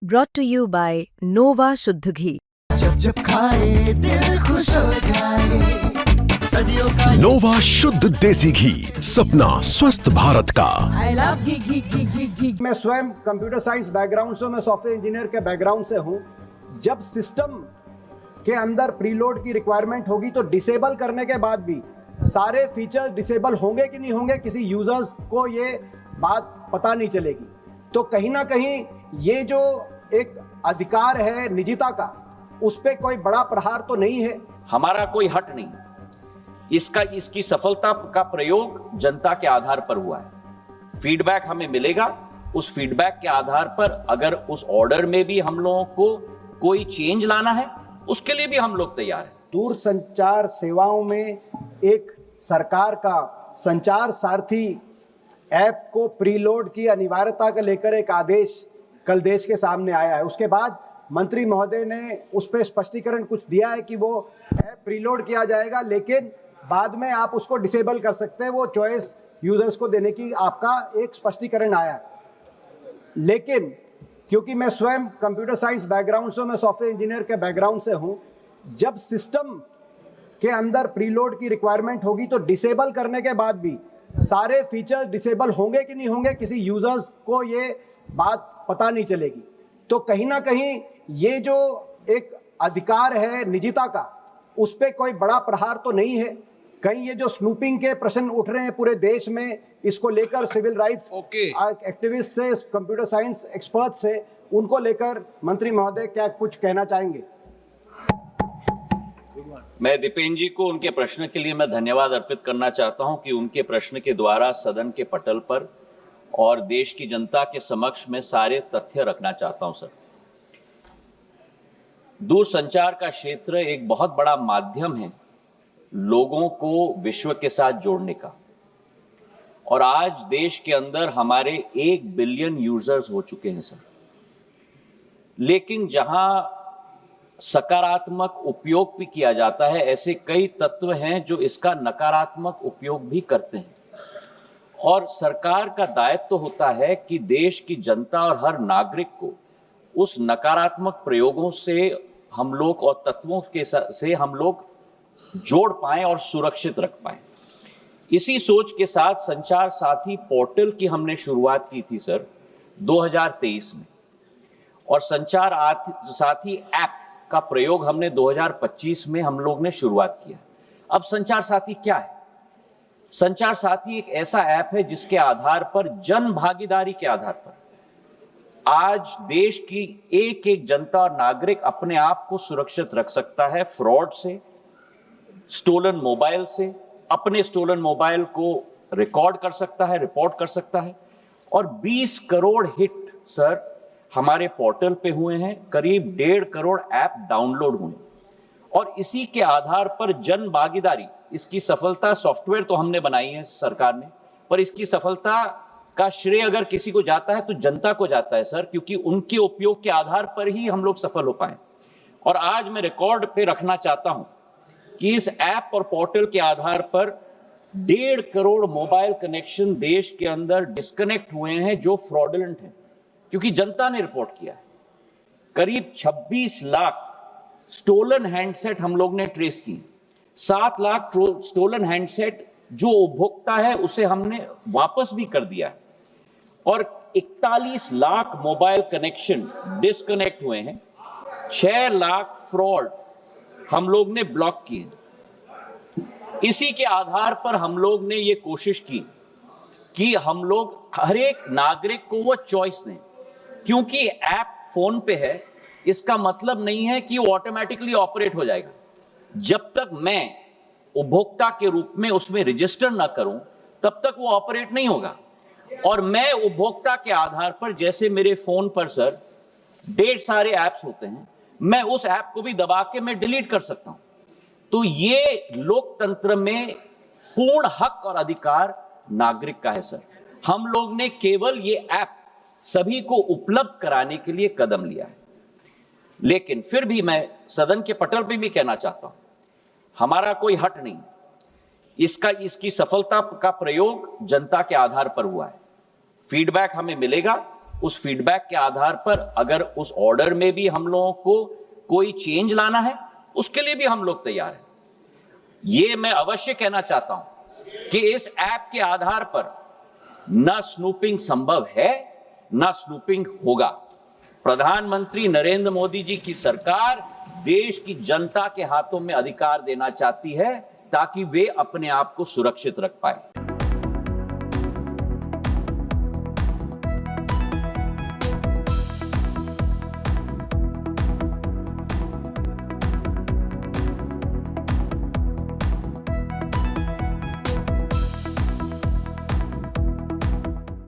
brought to you by Nova शुद्ध घी। जब जब खाए दिल खुश हो जाए, सदियों का नोवा शुद्ध देसी घी, सपना स्वस्थ भारत का। I love घी। मैं स्वयं कंप्यूटर साइंस बैकग्राउंड से, मैं सॉफ्टवेयर इंजीनियर के बैकग्राउंड से हूं। जब सिस्टम के अंदर प्रीलोड की रिक्वायरमेंट होगी तो डिसेबल करने के बाद भी सारे फीचर्स डिसेबल होंगे कि नहीं होंगे, किसी यूजर्स को ये बात पता नहीं चलेगी। तो कहीं ना कहीं ये जो एक अधिकार है निजता का, उस पर कोई बड़ा प्रहार तो नहीं है। हमारा कोई हट नहीं, इसकी सफलता का प्रयोग जनता के आधार पर हुआ है। फीडबैक हमें मिलेगा, उस फीडबैक के आधार पर अगर उस ऑर्डर में भी हम लोगों को कोई चेंज लाना है, उसके लिए भी हम लोग तैयार हैं। दूरसंचार सेवाओं में एक सरकार का संचार सारथी ऐप को प्रीलोड की अनिवार्यता को लेकर एक आदेश कल देश के सामने आया है। उसके बाद मंत्री महोदय ने उस पर स्पष्टीकरण कुछ दिया है कि वो ऐप प्रीलोड किया जाएगा, लेकिन बाद में आप उसको डिसेबल कर सकते हैं। वो चॉइस यूजर्स को देने की आपका एक स्पष्टीकरण आया। लेकिन क्योंकि मैं स्वयं कंप्यूटर साइंस बैकग्राउंड से, मैं सॉफ्टवेयर इंजीनियर के बैकग्राउंड से हूं, जब सिस्टम के अंदर प्रीलोड की रिक्वायरमेंट होगी तो डिसेबल करने के बाद भी सारे फीचर्स डिसेबल होंगे कि नहीं होंगे, किसी यूजर्स को ये बात पता नहीं चलेगी। तो कहीं ना कहीं ये जो एक अधिकार है निजता का, उस पर कोई बड़ा प्रहार तो नहीं है। कहीं ये जो स्नूपिंग के प्रश्न उठ रहे हैं पूरे देश में, इसको लेकर सिविल राइट्स एक्टिविस्ट से, कंप्यूटर साइंस एक्सपर्ट से, उनको लेकर मंत्री महोदय क्या कुछ कहना चाहेंगे? मैं दीपेन जी को उनके प्रश्न के लिए मैं धन्यवाद अर्पित करना चाहता हूं कि उनके प्रश्न के द्वारा सदन के पटल पर और देश की जनता के समक्ष में सारे तथ्य रखना चाहता हूं। सर, दूरसंचार का क्षेत्र एक बहुत बड़ा माध्यम है लोगों को विश्व के साथ जोड़ने का, और आज देश के अंदर हमारे 1 बिलियन यूजर्स हो चुके हैं सर। लेकिन जहां सकारात्मक उपयोग भी किया जाता है, ऐसे कई तत्व हैं जो इसका नकारात्मक उपयोग भी करते हैं। और सरकार का दायित्व तो होता है कि देश की जनता और हर नागरिक को उस नकारात्मक प्रयोगों से हम लोग और तत्वों के से हम लोग जोड़ पाएं और सुरक्षित रख पाएं। इसी सोच के साथ संचार साथी पोर्टल की हमने शुरुआत की थी सर 2023 में, और संचार साथी ऐप का प्रयोग हमने 2025 में हम लोग ने शुरुआत किया। अब संचार साथी क्या है? संचार साथी एक ऐसा ऐप है जिसके आधार पर, जन भागीदारी के आधार पर, आज देश की एक एक जनता और नागरिक अपने आप को सुरक्षित रख सकता है फ्रॉड से, स्टोलन मोबाइल से, अपने स्टोलन मोबाइल को रिकॉर्ड कर सकता है, रिपोर्ट कर सकता है। और 20 करोड़ हिट सर हमारे पोर्टल पे हुए हैं, करीब 1.5 करोड़ ऐप डाउनलोड हुए, और इसी के आधार पर जन भागीदारी, इसकी सफलता सॉफ्टवेयर तो हमने बनाई है सरकार ने, पर इसकी सफलता का श्रेय अगर किसी को जाता है तो जनता को जाता है सर, क्योंकि उनके उपयोग के आधार पर ही हम लोग सफल हो पाए। और आज मैं रिकॉर्ड पे रखना चाहता हूं कि इस ऐप और पोर्टल के आधार पर 1.5 करोड़ मोबाइल कनेक्शन देश के अंदर डिस्कनेक्ट हुए हैं जो फ्रॉडुलेंट हैं, क्योंकि जनता ने रिपोर्ट किया है। करीब 26 लाख स्टोलन हैंडसेट हम लोग ने ट्रेस किए, 7 लाख स्टोलन हैंडसेट जो उपभोक्ता है उसे हमने वापस भी कर दिया है, और 41 लाख मोबाइल कनेक्शन डिस्कनेक्ट हुए हैं, 6 लाख फ्रॉड हम लोग ने ब्लॉक किए। इसी के आधार पर हम लोग ने ये कोशिश की कि हम लोग हर एक नागरिक को वो चॉइस दें, क्योंकि ऐप फोन पे है, इसका मतलब नहीं है कि वो ऑटोमेटिकली ऑपरेट हो जाएगा। जब तक मैं उपभोक्ता के रूप में उसमें रजिस्टर ना करूं, तब तक वो ऑपरेट नहीं होगा। और मैं उपभोक्ता के आधार पर, जैसे मेरे फोन पर सर ढेर सारे ऐप्स होते हैं, मैं उस ऐप को भी दबा के मैं डिलीट कर सकता हूं। तो ये लोकतंत्र में पूर्ण हक और अधिकार नागरिक का है सर। हम लोग ने केवल ये ऐप सभी को उपलब्ध कराने के लिए कदम लिया है। लेकिन फिर भी मैं सदन के पटल पे भी कहना चाहता हूं, हमारा कोई हट नहीं, इसकी सफलता का प्रयोग जनता के आधार पर हुआ है। फीडबैक हमें मिलेगा, उस फीडबैक के आधार पर अगर उस ऑर्डर में भी हम लोगों को कोई चेंज लाना है, उसके लिए भी हम लोग तैयार हैं। ये मैं अवश्य कहना चाहता हूं कि इस ऐप के आधार पर न स्नूपिंग संभव है, न स्नूपिंग होगा। प्रधानमंत्री नरेंद्र मोदी जी की सरकार देश की जनता के हाथों में अधिकार देना चाहती है ताकि वे अपने आप को सुरक्षित रख पाए।